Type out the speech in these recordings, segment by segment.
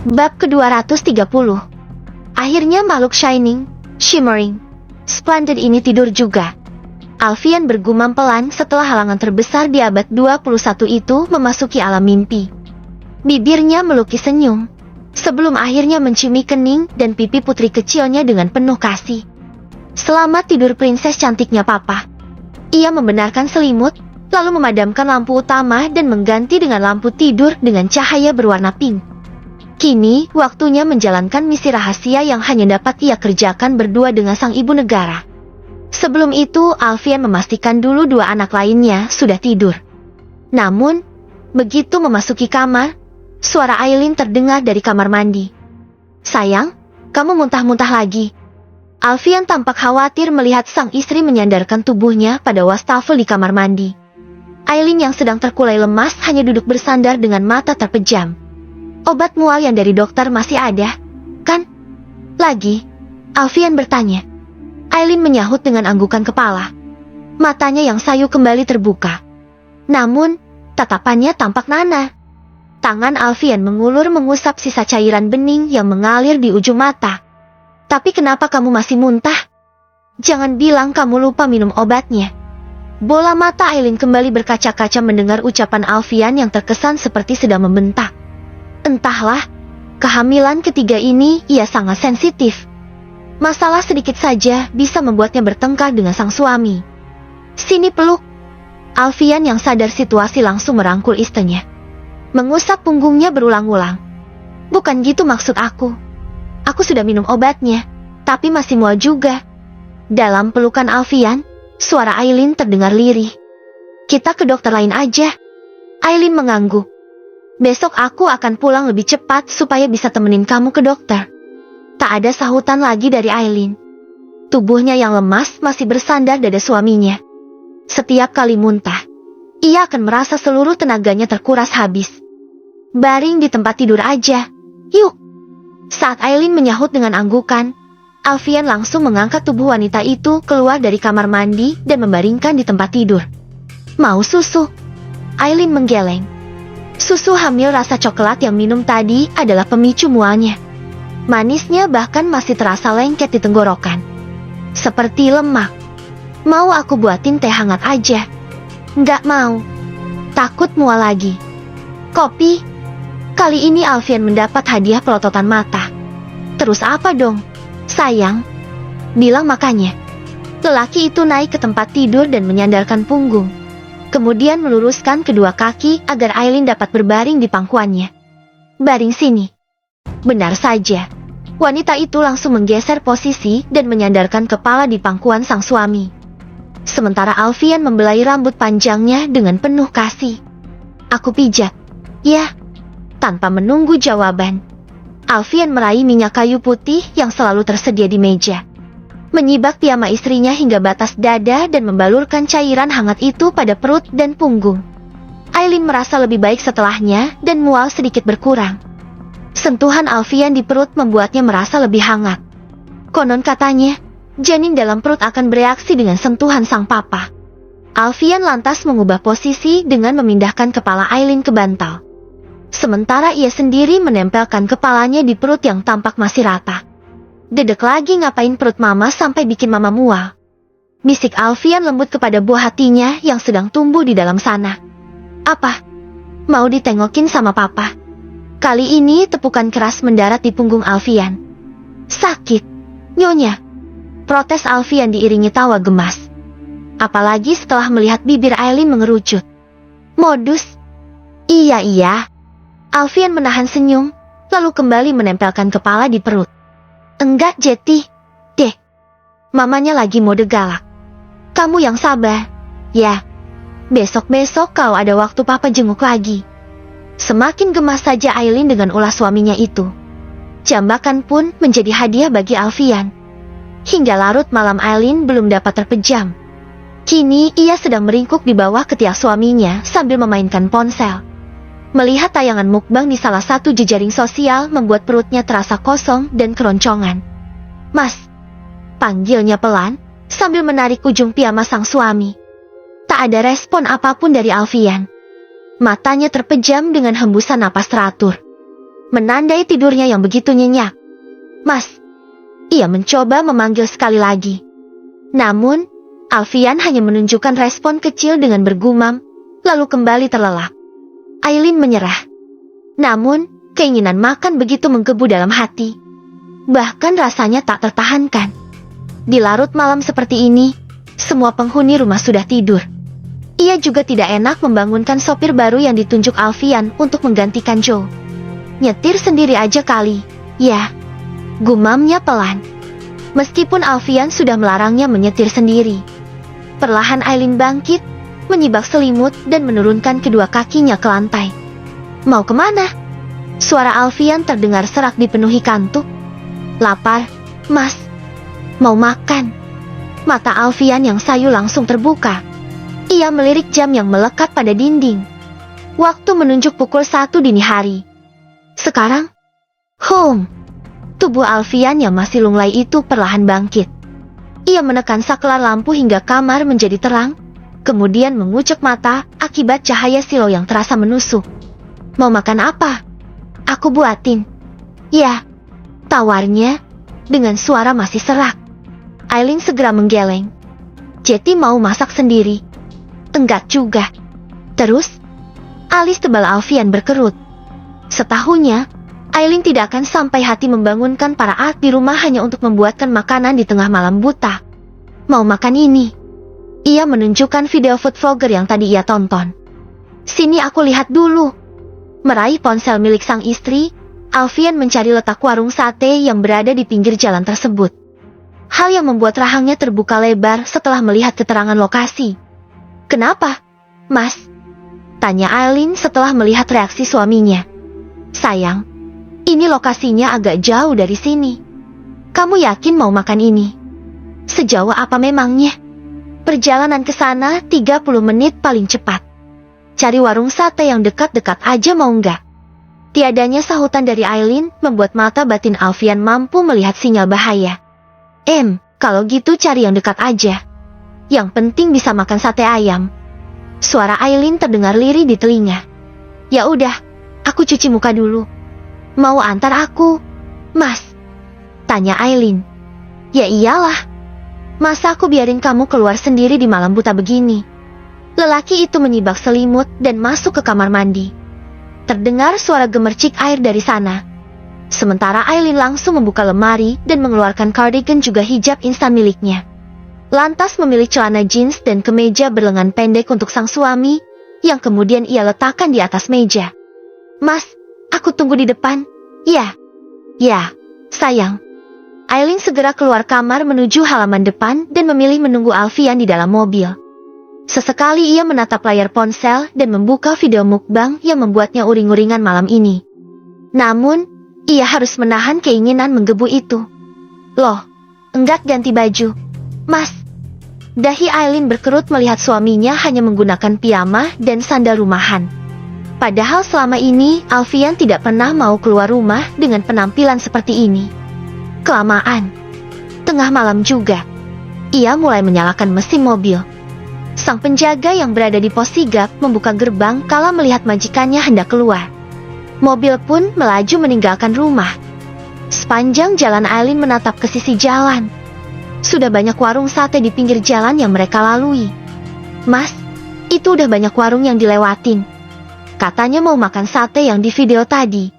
Bab ke-230. Akhirnya makhluk shining, shimmering, splendid ini tidur juga. Alfian bergumam pelan setelah halangan terbesar di abad 21 itu memasuki alam mimpi. Bibirnya melukis senyum, sebelum akhirnya menciumi kening dan pipi putri kecilnya dengan penuh kasih. Selamat tidur princess cantiknya papa. Ia membenarkan selimut, lalu memadamkan lampu utama dan mengganti dengan lampu tidur dengan cahaya berwarna pink. Kini, waktunya menjalankan misi rahasia yang hanya dapat ia kerjakan berdua dengan sang ibu negara. Sebelum itu, Alfian memastikan dulu dua anak lainnya sudah tidur. Namun, begitu memasuki kamar, suara Aileen terdengar dari kamar mandi. "Sayang, kamu muntah-muntah lagi." Alfian tampak khawatir melihat sang istri menyandarkan tubuhnya pada wastafel di kamar mandi. Aileen yang sedang terkulai lemas hanya duduk bersandar dengan mata terpejam. "Obat mual yang dari dokter masih ada, kan?" "Lagi?" Alfian bertanya. Aileen menyahut dengan anggukan kepala. Matanya yang sayu kembali terbuka. Namun, tatapannya tampak nana. Tangan Alfian mengulur mengusap sisa cairan bening yang mengalir di ujung mata. "Tapi kenapa kamu masih muntah? Jangan bilang kamu lupa minum obatnya." Bola mata Aileen kembali berkaca-kaca mendengar ucapan Alfian yang terkesan seperti sedang membentak. Entahlah, kehamilan ketiga ini ia sangat sensitif. Masalah sedikit saja bisa membuatnya bertengkar dengan sang suami. "Sini peluk." Alfian yang sadar situasi langsung merangkul istrinya. Mengusap punggungnya berulang-ulang. "Bukan gitu maksud aku. Aku sudah minum obatnya, tapi masih mual juga." Dalam pelukan Alfian, suara Aileen terdengar lirih. "Kita ke dokter lain aja." Aileen mengangguk. "Besok aku akan pulang lebih cepat supaya bisa temenin kamu ke dokter." Tak ada sahutan lagi dari Aileen. Tubuhnya yang lemas masih bersandar dada suaminya. Setiap kali muntah, ia akan merasa seluruh tenaganya terkuras habis. "Baring di tempat tidur aja, yuk." Saat Aileen menyahut dengan anggukan, Alfian langsung mengangkat tubuh wanita itu keluar dari kamar mandi dan membaringkan di tempat tidur. "Mau susu?" Aileen menggeleng. Susu hamil rasa coklat yang minum tadi adalah pemicu mualnya. Manisnya bahkan masih terasa lengket di tenggorokan. Seperti lemak. "Mau aku buatin teh hangat aja?" "Nggak mau. Takut mual lagi." "Kopi?" Kali ini Alfian mendapat hadiah pelototan mata. "Terus apa dong, sayang?" Bilang makanya. Lelaki itu naik ke tempat tidur dan menyandarkan punggung. Kemudian meluruskan kedua kaki agar Aileen dapat berbaring di pangkuannya. "Baring sini." Benar saja. Wanita itu langsung menggeser posisi dan menyandarkan kepala di pangkuan sang suami. Sementara Alfian membelai rambut panjangnya dengan penuh kasih. "Aku pijat." "Ya." Tanpa menunggu jawaban, Alfian meraih minyak kayu putih yang selalu tersedia di meja. Menyibak piyama istrinya hingga batas dada dan membalurkan cairan hangat itu pada perut dan punggung. Aileen merasa lebih baik setelahnya dan mual sedikit berkurang. Sentuhan Alfian di perut membuatnya merasa lebih hangat. Konon katanya, janin dalam perut akan bereaksi dengan sentuhan sang papa. Alfian lantas mengubah posisi dengan memindahkan kepala Aileen ke bantal. Sementara ia sendiri menempelkan kepalanya di perut yang tampak masih rata. "Dedek lagi ngapain perut mama sampai bikin mama mual?" bisik Alfian lembut kepada buah hatinya yang sedang tumbuh di dalam sana. "Apa? Mau ditengokin sama papa?" Kali ini tepukan keras mendarat di punggung Alfian. "Sakit, Nyonya." Protes Alfian diiringi tawa gemas. Apalagi setelah melihat bibir Aileen mengerucut. "Modus." Iya. Alfian menahan senyum, lalu kembali menempelkan kepala di perut. "Enggak, Jetty. Deh. Mamanya lagi mode galak. Kamu yang sabar. Ya. Besok-besok kalau ada waktu papa jenguk lagi." Semakin gemas saja Aileen dengan ulah suaminya itu. Jambakan pun menjadi hadiah bagi Alfian. Hingga larut malam Aileen belum dapat terpejam. Kini ia sedang meringkuk di bawah ketiak suaminya sambil memainkan ponsel. Melihat tayangan mukbang di salah satu jejaring sosial membuat perutnya terasa kosong dan keroncongan. "Mas," panggilnya pelan, sambil menarik ujung piyama sang suami. Tak ada respon apapun dari Alfian. Matanya terpejam dengan hembusan napas teratur. menandai tidurnya yang begitu nyenyak. Mas, ia mencoba memanggil sekali lagi. Namun, Alfian hanya menunjukkan respon kecil dengan bergumam, lalu kembali terlelap. Aileen menyerah. Namun, keinginan makan begitu menggebu dalam hati. Bahkan rasanya tak tertahankan. Di larut malam seperti ini, semua penghuni rumah sudah tidur. Ia juga tidak enak membangunkan sopir baru yang ditunjuk Alfian untuk menggantikan Joe. Nyetir sendiri aja kali, ya. Gumamnya pelan. Meskipun Alfian sudah melarangnya menyetir sendiri. Perlahan Aileen bangkit, menyibak selimut dan menurunkan kedua kakinya ke lantai. Mau kemana? Suara Alfian terdengar serak dipenuhi kantuk. Lapar, Mas. Mau makan. Mata Alfian yang sayu langsung terbuka. Ia melirik jam yang melekat pada dinding. Waktu menunjuk pukul 1 dini hari. Sekarang? Home. Tubuh Alfian yang masih lunglai itu perlahan bangkit. Ia menekan saklar lampu hingga kamar menjadi terang, kemudian mengucek mata akibat cahaya silau yang terasa menusuk. Mau makan apa? Aku buatin. Ya, tawarnya dengan suara masih serak. Aileen segera menggeleng. Jetty mau masak sendiri. Enggak juga. Terus, alis tebal Alfian berkerut. Setahunya, Aileen tidak akan sampai hati membangunkan para anak di rumah hanya untuk membuatkan makanan di tengah malam buta. Mau makan ini. Ia menunjukkan video food vlogger yang tadi ia tonton. Sini aku lihat dulu. Meraih ponsel milik sang istri, Alfian mencari letak warung sate yang berada di pinggir jalan tersebut. Hal yang membuat rahangnya terbuka lebar setelah melihat keterangan lokasi. Kenapa, Mas? Tanya Aileen setelah melihat reaksi suaminya. Sayang, ini lokasinya agak jauh dari sini. Kamu yakin mau makan ini? Sejauh apa memangnya? Perjalanan ke sana 30 menit paling cepat. Cari warung sate yang dekat-dekat aja mau nggak? Tiadanya sahutan dari Aileen membuat mata batin Alfian mampu melihat sinyal bahaya. Kalau gitu cari yang dekat aja. Yang penting bisa makan sate ayam. Suara Aileen terdengar lirih di telinga. Ya udah, aku cuci muka dulu. Mau antar aku, Mas? Tanya Aileen. Ya iyalah. Masa aku biarin kamu keluar sendiri di malam buta begini? Lelaki itu menyibak selimut dan masuk ke kamar mandi. Terdengar suara gemercik air dari sana. Sementara Aileen langsung membuka lemari dan mengeluarkan cardigan juga hijab instan miliknya. Lantas memilih celana jeans dan kemeja berlengan pendek untuk sang suami, yang kemudian ia letakkan di atas meja. Mas, aku tunggu di depan. Ya, sayang. Aileen segera keluar kamar menuju halaman depan dan memilih menunggu Alfian di dalam mobil. Sesekali ia menatap layar ponsel dan membuka video mukbang yang membuatnya uring-uringan malam ini. Namun, ia harus menahan keinginan menggebu itu. Loh, enggak ganti baju. Mas. Dahi Aileen berkerut melihat suaminya hanya menggunakan piyama dan sandal rumahan. Padahal selama ini Alfian tidak pernah mau keluar rumah dengan penampilan seperti ini. Kelamaan. Tengah malam juga. Ia mulai menyalakan mesin mobil. Sang penjaga yang berada di pos sigap membuka gerbang kala melihat majikannya hendak keluar. Mobil pun melaju meninggalkan rumah. Sepanjang jalan Aileen menatap ke sisi jalan. Sudah banyak warung sate di pinggir jalan yang mereka lalui. Mas, itu udah banyak warung yang dilewatin. Katanya mau makan sate yang di video tadi.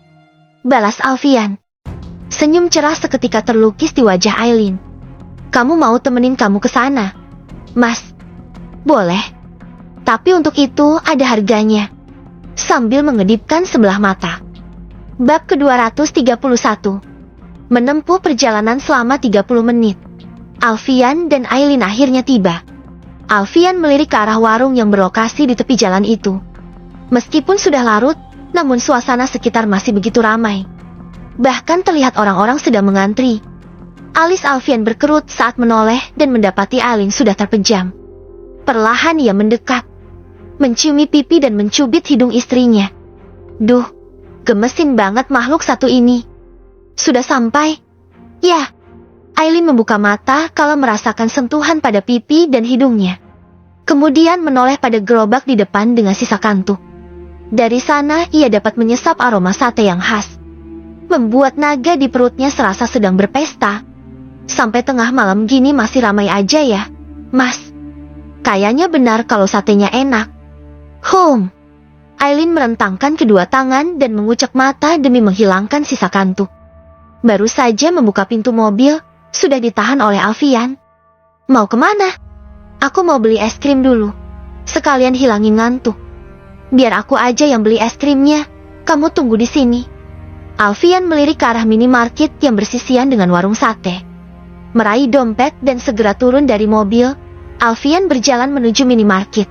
Balas Alfian. Senyum cerah seketika terlukis di wajah Aileen. Kamu mau temenin kamu ke sana? Mas, boleh. Tapi untuk itu ada harganya. Sambil mengedipkan sebelah mata. Bab ke-231. Menempuh perjalanan selama 30 menit. Alfian dan Aileen akhirnya tiba. Alfian melirik ke arah warung yang berlokasi di tepi jalan itu. Meskipun sudah larut, namun suasana sekitar masih begitu ramai. Bahkan terlihat orang-orang sedang mengantri. Alis Alfian berkerut saat menoleh dan mendapati Aileen sudah terpejam. Perlahan ia mendekat. Menciumi pipi dan mencubit hidung istrinya. Duh, gemesin banget makhluk satu ini. Sudah sampai? Ya. Aileen membuka mata kala merasakan sentuhan pada pipi dan hidungnya. Kemudian menoleh pada gerobak di depan dengan sisa kantuk. Dari sana ia dapat menyesap aroma sate yang khas. membuat naga di perutnya serasa sedang berpesta. Sampai tengah malam gini masih ramai aja ya, Mas. Kayaknya benar kalau satenya enak. Aileen merentangkan kedua tangan dan mengucek mata demi menghilangkan sisa kantuk. Baru saja membuka pintu mobil, sudah ditahan oleh Alfian. Mau kemana? Aku mau beli es krim dulu. Sekalian hilangin ngantuk. Biar aku aja yang beli es krimnya. Kamu tunggu di sini. Alfian melirik ke arah minimarket yang bersisian dengan warung sate. Meraih dompet dan segera turun dari mobil, Alfian berjalan menuju minimarket.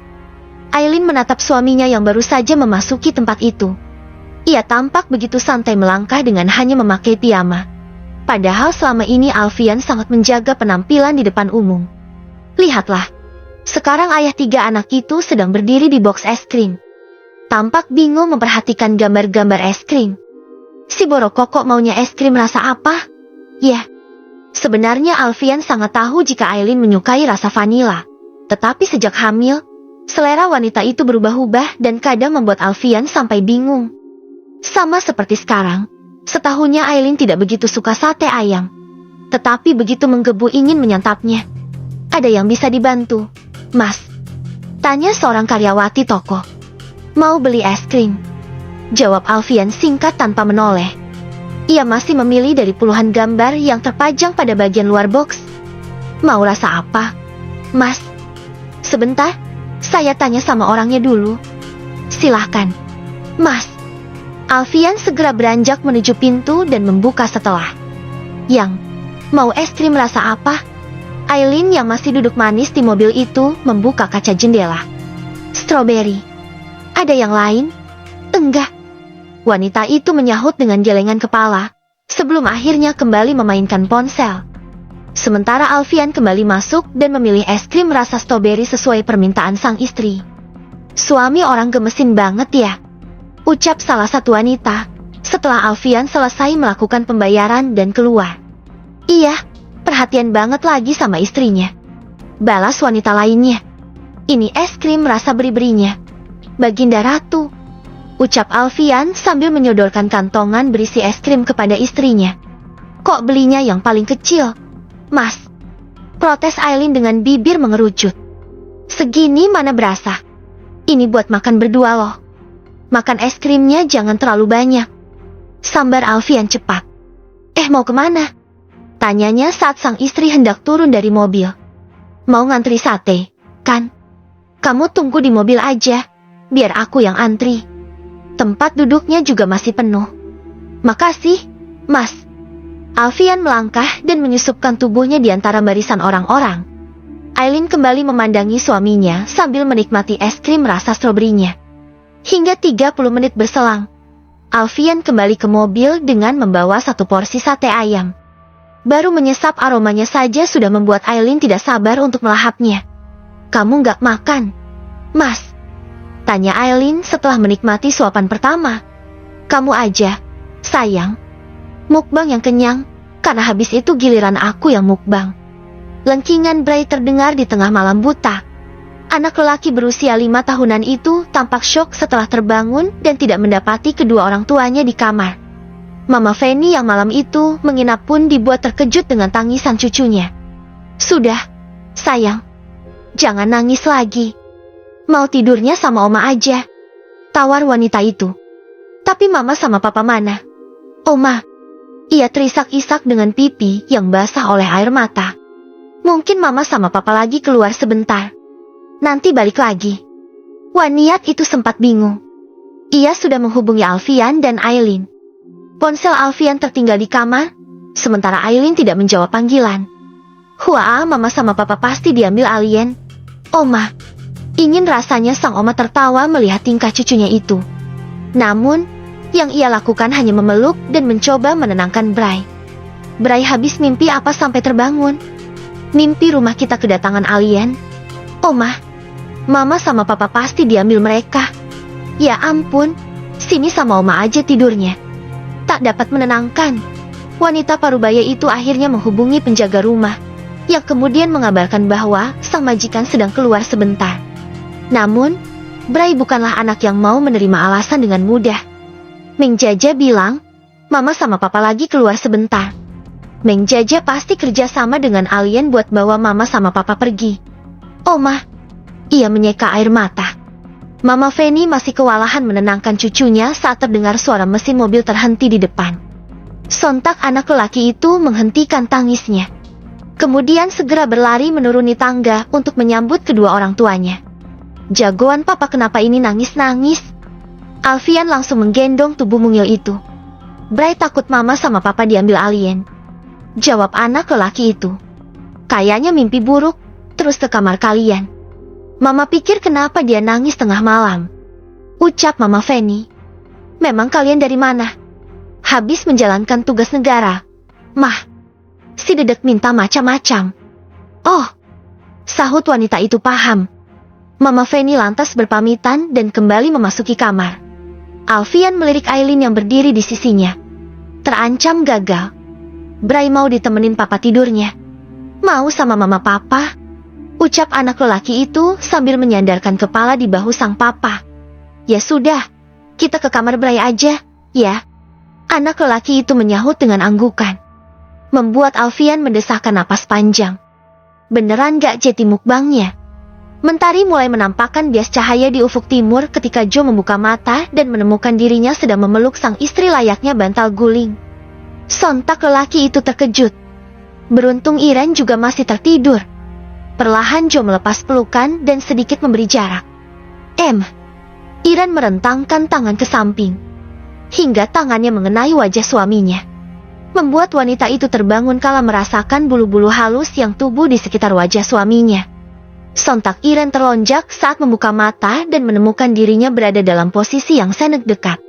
Aileen menatap suaminya yang baru saja memasuki tempat itu. Ia tampak begitu santai melangkah dengan hanya memakai piyama. Padahal selama ini Alfian sangat menjaga penampilan di depan umum. Lihatlah, sekarang ayah 3 anak itu sedang berdiri di box es krim. Tampak bingung memperhatikan gambar-gambar es krim. Si Borokoko maunya es krim rasa apa? Ya, sebenarnya Alfian sangat tahu jika Aileen menyukai rasa vanila. Tetapi sejak hamil, selera wanita itu berubah-ubah dan kadang membuat Alfian sampai bingung. Sama seperti sekarang, setahunnya Aileen tidak begitu suka sate ayam. Tetapi begitu menggebu ingin menyantapnya. Ada yang bisa dibantu, Mas? Tanya seorang karyawati toko. Mau beli es krim? Jawab Alfian singkat tanpa menoleh. Ia masih memilih dari puluhan gambar yang terpajang pada bagian luar box. Mau rasa apa, Mas? Sebentar, saya tanya sama orangnya dulu. Silahkan, Mas. Alfian segera beranjak menuju pintu dan membuka setelah. Yang, mau es krim rasa apa? Aileen yang masih duduk manis di mobil itu membuka kaca jendela. Strawberry. Ada yang lain? Enggak. Wanita itu menyahut dengan gelengan kepala, sebelum akhirnya kembali memainkan ponsel. Sementara Alfian kembali masuk dan memilih es krim rasa strawberry sesuai permintaan sang istri. Suami orang gemesin banget ya, ucap salah satu wanita, setelah Alfian selesai melakukan pembayaran dan keluar. Iya, perhatian banget lagi sama istrinya, balas wanita lainnya. Ini es krim rasa beri-berinya, Baginda Ratu, ucap Alfian sambil menyodorkan kantongan berisi es krim kepada istrinya. Kok belinya yang paling kecil, Mas? Protes Aileen dengan bibir mengerucut. Segini mana berasa? Ini buat makan berdua loh. Makan es krimnya jangan terlalu banyak. Sambar Alfian cepat. Mau kemana? Tanyanya saat sang istri hendak turun dari mobil. Mau ngantri sate, kan? Kamu tunggu di mobil aja, biar aku yang antri. Tempat duduknya juga masih penuh. Makasih, Mas. Alfian melangkah dan menyusupkan tubuhnya di antara barisan orang-orang. Aileen kembali memandangi suaminya sambil menikmati es krim rasa stroberinya. Hingga 30 menit berselang, Alfian kembali ke mobil dengan membawa 1 porsi sate ayam. Baru menyesap aromanya saja sudah membuat Aileen tidak sabar untuk melahapnya. Kamu nggak makan, Mas? Tanya Aileen setelah menikmati suapan pertama. Kamu aja, sayang. Mukbang yang kenyang, karena habis itu giliran aku yang mukbang. Lengkingan Bray terdengar di tengah malam buta. Anak lelaki berusia 5 tahunan itu tampak syok setelah terbangun dan tidak mendapati kedua orang tuanya di kamar. Mama Fanny yang malam itu menginap pun dibuat terkejut dengan tangisan cucunya. Sudah, sayang. Jangan nangis lagi. Mau tidurnya sama Oma aja, tawar wanita itu. Tapi Mama sama Papa mana? Oma. Ia terisak-isak dengan pipi yang basah oleh air mata. Mungkin Mama sama Papa lagi keluar sebentar. Nanti balik lagi. Waniat itu sempat bingung. Ia sudah menghubungi Alfian dan Aileen. Ponsel Alfian tertinggal di kamar, sementara Aileen tidak menjawab panggilan. Mama sama Papa pasti diambil alien. Oma. Ingin rasanya sang Oma tertawa melihat tingkah cucunya itu. Namun, yang ia lakukan hanya memeluk dan mencoba menenangkan Bray. Bray habis mimpi apa sampai terbangun? Mimpi rumah kita kedatangan alien? Oma, Mama sama Papa pasti diambil mereka. Ya ampun, sini sama Oma aja tidurnya. Tak dapat menenangkan. Wanita parubaya itu akhirnya menghubungi penjaga rumah, yang kemudian mengabarkan bahwa sang majikan sedang keluar sebentar. Namun, Bray bukanlah anak yang mau menerima alasan dengan mudah. Ming Jaja bilang, Mama sama papa lagi keluar sebentar. Meng Jaja pasti kerja sama dengan alien buat bawa mama sama papa pergi. Oma. Ia menyeka air mata. Mama Fanny masih kewalahan menenangkan cucunya saat terdengar suara mesin mobil terhenti di depan. Sontak anak lelaki itu menghentikan tangisnya. Kemudian segera berlari menuruni tangga untuk menyambut kedua orang tuanya. Jagoan papa, kenapa ini nangis-nangis? Alfian langsung menggendong tubuh mungil itu. Bray takut mama sama papa diambil alien. Jawab anak lelaki itu. Kayaknya mimpi buruk, terus ke kamar kalian. Mama pikir kenapa dia nangis tengah malam. Ucap Mama Fanny. Memang kalian dari mana? Habis menjalankan tugas negara. Mah, si dedek minta macam-macam. Oh, sahut wanita itu paham. Mama Fanny lantas berpamitan dan kembali memasuki kamar. Alfian melirik Aileen yang berdiri di sisinya. Terancam gagal. Bray mau ditemenin papa tidurnya. Mau sama mama papa? Ucap anak lelaki itu sambil menyandarkan kepala di bahu sang papa. Ya sudah, kita ke kamar Bray aja, ya. Anak lelaki itu menyahut dengan anggukan. Membuat Alfian mendesahkan napas panjang. Beneran gak jeti mukbangnya? Mentari mulai menampakkan bias cahaya di ufuk timur ketika Joe membuka mata dan menemukan dirinya sedang memeluk sang istri layaknya bantal guling. Sontak lelaki itu terkejut. Beruntung Iren juga masih tertidur. Perlahan Joe melepas pelukan dan sedikit memberi jarak. Iren merentangkan tangan ke samping. Hingga tangannya mengenai wajah suaminya. Membuat wanita itu terbangun kala merasakan bulu-bulu halus yang tubuh di sekitar wajah suaminya. Sontak Iren terlonjak saat membuka mata dan menemukan dirinya berada dalam posisi yang sangat dekat.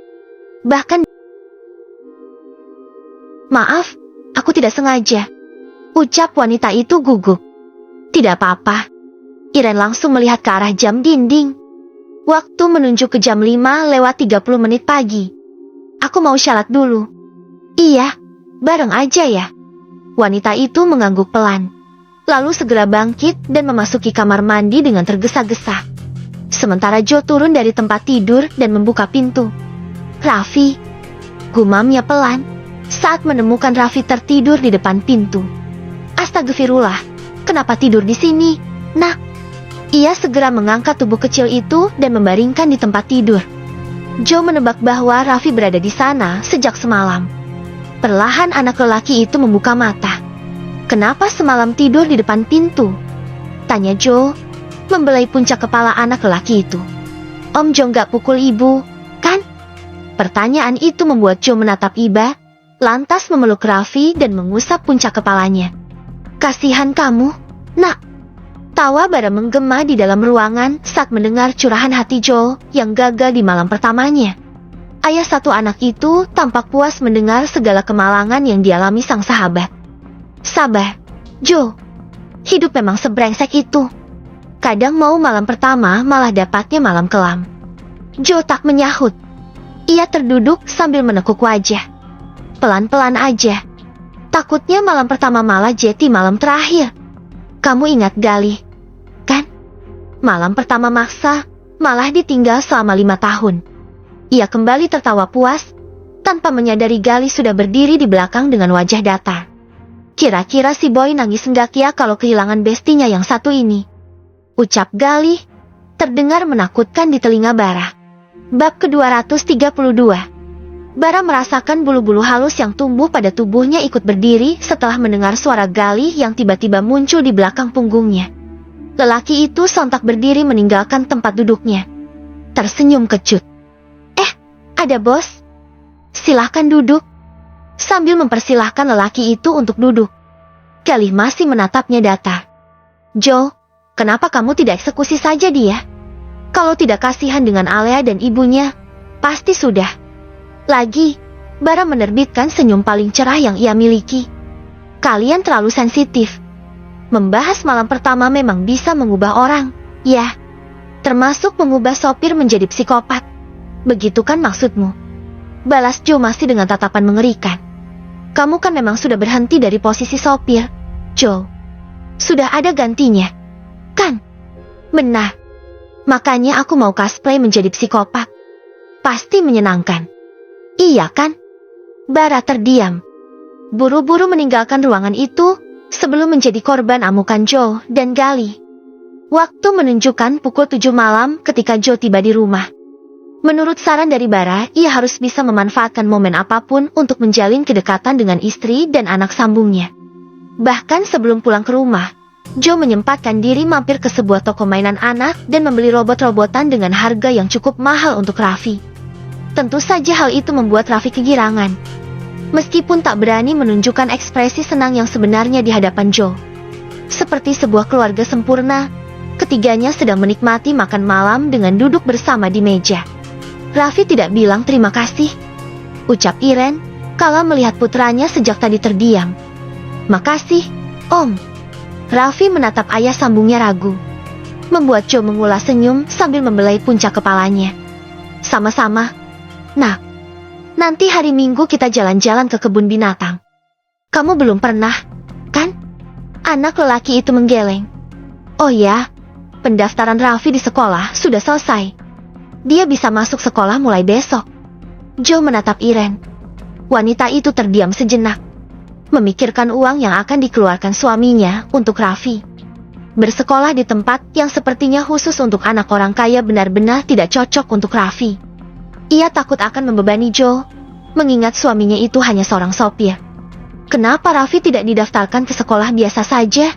Bahkan, maaf, aku tidak sengaja. Ucap wanita itu gugup. Tidak apa-apa. Iren langsung melihat ke arah jam dinding. Waktu menunjuk ke jam 5:30 pagi. Aku mau syalat dulu. Iya, bareng aja ya. Wanita itu mengangguk pelan. Lalu segera bangkit dan memasuki kamar mandi dengan tergesa-gesa. Sementara Joe turun dari tempat tidur dan membuka pintu. Raffi, gumamnya pelan saat menemukan Raffi tertidur di depan pintu. Astagfirullah, kenapa tidur di sini, nak? Ia segera mengangkat tubuh kecil itu dan membaringkan di tempat tidur. Joe menebak bahwa Raffi berada di sana sejak semalam. Perlahan anak lelaki itu membuka mata. Kenapa semalam tidur di depan pintu? Tanya Joe, membelai puncak kepala anak lelaki itu. Om Joe gak pukul ibu, kan? Pertanyaan itu membuat Joe menatap iba, lantas memeluk Raffi dan mengusap puncak kepalanya. Kasihan kamu, nak. Tawa bara menggema di dalam ruangan saat mendengar curahan hati Joe yang gagal di malam pertamanya. Ayah satu anak itu tampak puas mendengar segala kemalangan yang dialami sang sahabat. Sabar, Joe. Hidup memang sebrengsek itu. Kadang mau malam pertama malah dapatnya malam kelam. Joe tak menyahut. Ia terduduk sambil menekuk wajah. Pelan-pelan aja. Takutnya malam pertama malah jadi malam terakhir. Kamu ingat Gali, kan? Malam pertama maksa, malah ditinggal selama 5 tahun. Ia kembali tertawa puas, tanpa menyadari Gali sudah berdiri di belakang dengan wajah datar. Kira-kira si boy nangis enggak ya kalau kehilangan bestinya yang satu ini? Ucap Gali, terdengar menakutkan di telinga Bara. Bab ke-232. Bara merasakan bulu-bulu halus yang tumbuh pada tubuhnya ikut berdiri setelah mendengar suara Gali yang tiba-tiba muncul di belakang punggungnya. Lelaki itu sontak berdiri meninggalkan tempat duduknya. Tersenyum kecut. Ada bos? Silahkan duduk. Sambil mempersilahkan lelaki itu untuk duduk. Gali masih menatapnya datar. Joe, kenapa kamu tidak eksekusi saja dia? Kalau tidak kasihan dengan Alea dan ibunya, pasti sudah. Lagi, Bara menerbitkan senyum paling cerah yang ia miliki. Kalian terlalu sensitif. Membahas malam pertama memang bisa mengubah orang, ya. Termasuk mengubah sopir menjadi psikopat. Begitu kan maksudmu? Balas Joe masih dengan tatapan mengerikan. Kamu kan memang sudah berhenti dari posisi sopir, Joe. Sudah ada gantinya, kan? Benar. Makanya aku mau cosplay menjadi psikopat. Pasti menyenangkan. Iya kan? Bara terdiam. Buru-buru meninggalkan ruangan itu sebelum menjadi korban amukan Joe dan Gali. Waktu menunjukkan pukul 7 malam ketika Joe tiba di rumah. Menurut saran dari Bara, ia harus bisa memanfaatkan momen apapun untuk menjalin kedekatan dengan istri dan anak sambungnya. Bahkan sebelum pulang ke rumah, Joe menyempatkan diri mampir ke sebuah toko mainan anak dan membeli robot-robotan dengan harga yang cukup mahal untuk Raffi. Tentu saja hal itu membuat Raffi kegirangan. Meskipun tak berani menunjukkan ekspresi senang yang sebenarnya di hadapan Joe. Seperti sebuah keluarga sempurna, ketiganya sedang menikmati makan malam dengan duduk bersama di meja. Raffi tidak bilang terima kasih, ucap Iren, kala melihat putranya sejak tadi terdiam. Makasih, Om. Raffi menatap ayah sambungnya ragu. Membuat Joe mengulas senyum sambil membelai puncak kepalanya. Sama-sama. Nah, nanti hari Minggu kita jalan-jalan ke kebun binatang. Kamu belum pernah, kan? Anak lelaki itu menggeleng. Oh ya, pendaftaran Raffi di sekolah sudah selesai. Dia bisa masuk sekolah mulai besok. Joe menatap Iren. Wanita itu terdiam sejenak, memikirkan uang yang akan dikeluarkan suaminya untuk Raffi. Bersekolah di tempat yang sepertinya khusus untuk anak orang kaya benar-benar tidak cocok untuk Raffi. Ia takut akan membebani Joe, mengingat suaminya itu hanya seorang sopir. Kenapa Raffi tidak didaftarkan ke sekolah biasa saja?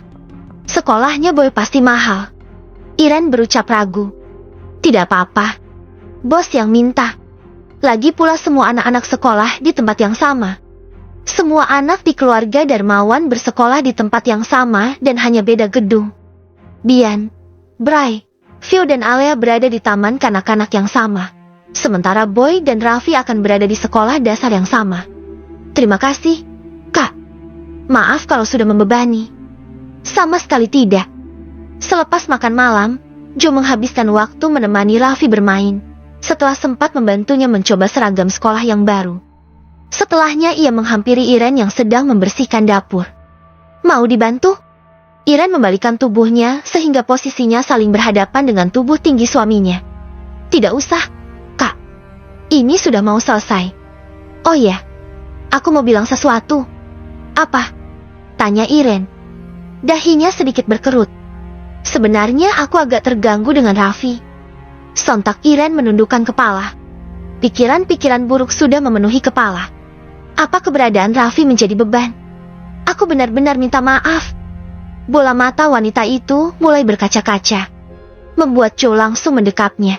Sekolahnya boy pasti mahal. Iren berucap ragu. Tidak apa-apa. Bos yang minta. Lagi pula semua anak-anak sekolah di tempat yang sama. Semua anak di keluarga Darmawan bersekolah di tempat yang sama dan hanya beda gedung. Bian, Bray, Phil dan Alea berada di taman kanak-kanak yang sama. Sementara Boy dan Raffi akan berada di sekolah dasar yang sama. Terima kasih, Kak. Maaf kalau sudah membebani. Sama sekali tidak. Selepas makan malam, Joe menghabiskan waktu menemani Raffi bermain, setelah sempat membantunya mencoba seragam sekolah yang baru. Setelahnya ia menghampiri Iren yang sedang membersihkan dapur. Mau dibantu? Iren membalikkan tubuhnya sehingga posisinya saling berhadapan dengan tubuh tinggi suaminya. Tidak usah, Kak. Ini sudah mau selesai. Oh ya, aku mau bilang sesuatu. Apa? Tanya Iren. Dahinya sedikit berkerut. Sebenarnya aku agak terganggu dengan Raffi. Sontak Iren menundukkan kepala. Pikiran-pikiran buruk sudah memenuhi kepala. Apa keberadaan Raffi menjadi beban? Aku benar-benar minta maaf. Bola mata wanita itu mulai berkaca-kaca, membuat Joe langsung mendekapnya.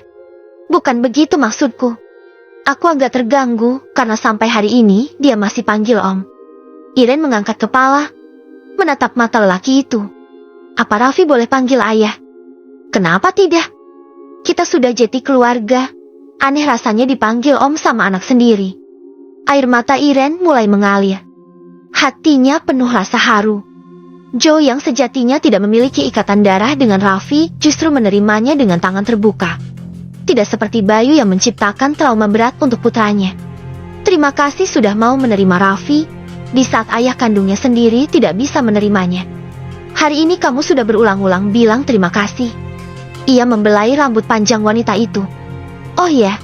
Bukan begitu maksudku. Aku agak terganggu karena sampai hari ini dia masih panggil Om. Iren mengangkat kepala, menatap mata lelaki itu. Apa Raffi boleh panggil ayah? Kenapa tidak? Kita sudah jadi keluarga. Aneh rasanya dipanggil Om sama anak sendiri. Air mata Iren mulai mengalir. Hatinya penuh rasa haru. Joe yang sejatinya tidak memiliki ikatan darah dengan Raffi justru menerimanya dengan tangan terbuka. Tidak seperti Bayu yang menciptakan trauma berat untuk putranya. Terima kasih sudah mau menerima Raffi, di saat ayah kandungnya sendiri tidak bisa menerimanya. Hari ini kamu sudah berulang-ulang bilang terima kasih. Ia membelai rambut panjang wanita itu. Oh ya,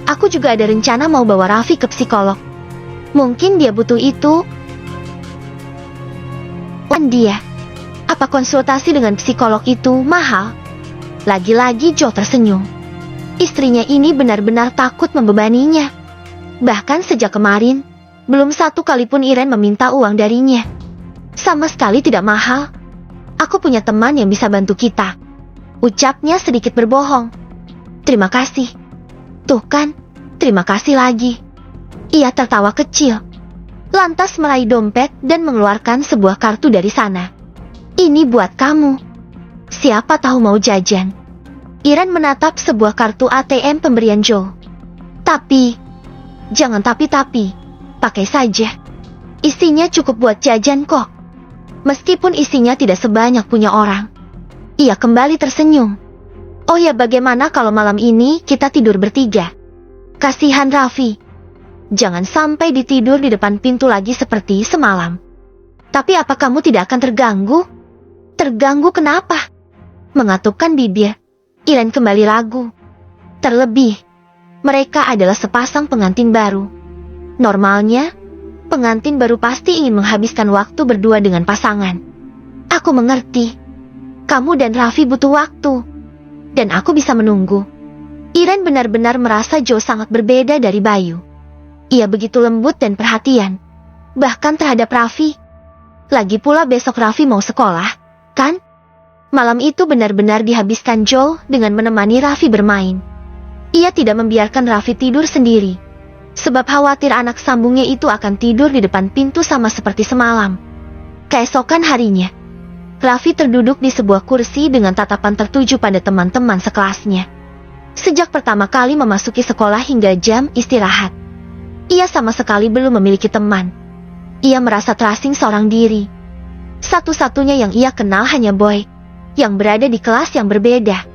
aku juga ada rencana mau bawa Raffi ke psikolog. Mungkin dia butuh itu. Dia, apa konsultasi dengan psikolog itu mahal? Lagi-lagi Joe tersenyum. Istrinya ini benar-benar takut membebaninya. Bahkan sejak kemarin, belum satu kali pun Iren meminta uang darinya. Sama sekali tidak mahal. Aku punya teman yang bisa bantu kita. Ucapnya sedikit berbohong. Terima kasih. Tuh kan, terima kasih lagi. Ia tertawa kecil. Lantas meraih dompet dan mengeluarkan sebuah kartu dari sana. Ini buat kamu. Siapa tahu mau jajan. Iren menatap sebuah kartu ATM pemberian Joe. Jangan tapi, pakai saja. Isinya cukup buat jajan kok. Meskipun isinya tidak sebanyak punya orang. Ia kembali tersenyum. Oh ya, bagaimana kalau malam ini kita tidur bertiga? Kasihan Raffi. Jangan sampai ditidur di depan pintu lagi seperti semalam. Tapi apa kamu tidak akan terganggu? Terganggu kenapa? Mengatupkan bibir, Iren kembali ragu. Terlebih, mereka adalah sepasang pengantin baru. Normalnya, Pengantin baru pasti ingin menghabiskan waktu berdua dengan pasangan. Aku mengerti. Kamu dan Raffi butuh waktu. Dan aku bisa menunggu. Iren benar-benar merasa Joe sangat berbeda dari Bayu. Ia begitu lembut dan perhatian. Bahkan terhadap Raffi. Lagi pula besok Raffi mau sekolah, kan? Malam itu benar-benar dihabiskan Joe dengan menemani Raffi bermain. Ia tidak membiarkan Raffi tidur sendiri. Sebab khawatir anak sambungnya itu akan tidur di depan pintu sama seperti semalam. Keesokan harinya, Raffi terduduk di sebuah kursi dengan tatapan tertuju pada teman-teman sekelasnya. Sejak pertama kali memasuki sekolah hingga jam istirahat, ia sama sekali belum memiliki teman. Ia merasa terasing seorang diri. Satu-satunya yang ia kenal hanya Boy, yang berada di kelas yang berbeda.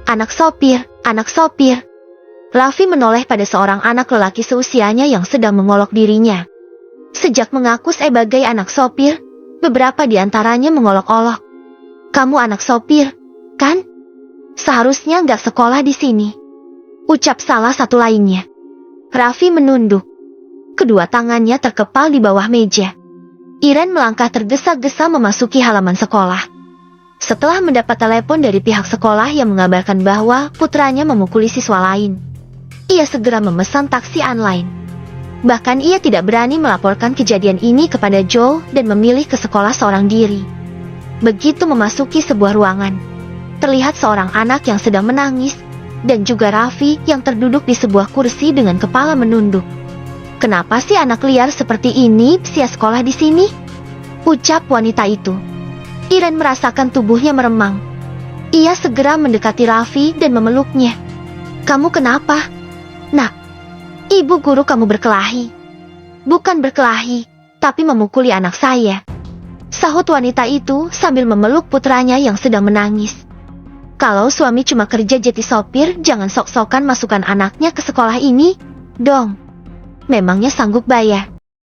Anak sopir, anak sopir. Raffi menoleh pada seorang anak lelaki seusianya yang sedang mengolok dirinya. Sejak mengaku sebagai anak sopir, beberapa di antaranya mengolok-olok. Kamu anak sopir, kan? Seharusnya nggak sekolah di sini. Ucap salah satu lainnya. Raffi menunduk. Kedua tangannya terkepal di bawah meja. Iren melangkah tergesa-gesa memasuki halaman sekolah. Setelah mendapat telepon dari pihak sekolah yang mengabarkan bahwa putranya memukuli siswa lain, ia segera memesan taksi online. Bahkan ia tidak berani melaporkan kejadian ini kepada Joe dan memilih ke sekolah seorang diri. Begitu memasuki sebuah ruangan, terlihat seorang anak yang sedang menangis, dan juga Raffi yang terduduk di sebuah kursi dengan kepala menunduk. Kenapa sih anak liar seperti ini sia sekolah di sini? Ucap wanita itu. Iren merasakan tubuhnya meremang. Ia segera mendekati Raffi dan memeluknya. Kamu kenapa? Nak, ibu guru kamu berkelahi. Bukan berkelahi, tapi memukuli anak saya, sahut wanita itu sambil memeluk putranya yang sedang menangis. Kalau suami cuma kerja jadi sopir, jangan sok-sokan masukkan anaknya ke sekolah ini, dong. Memangnya sanggup bayar?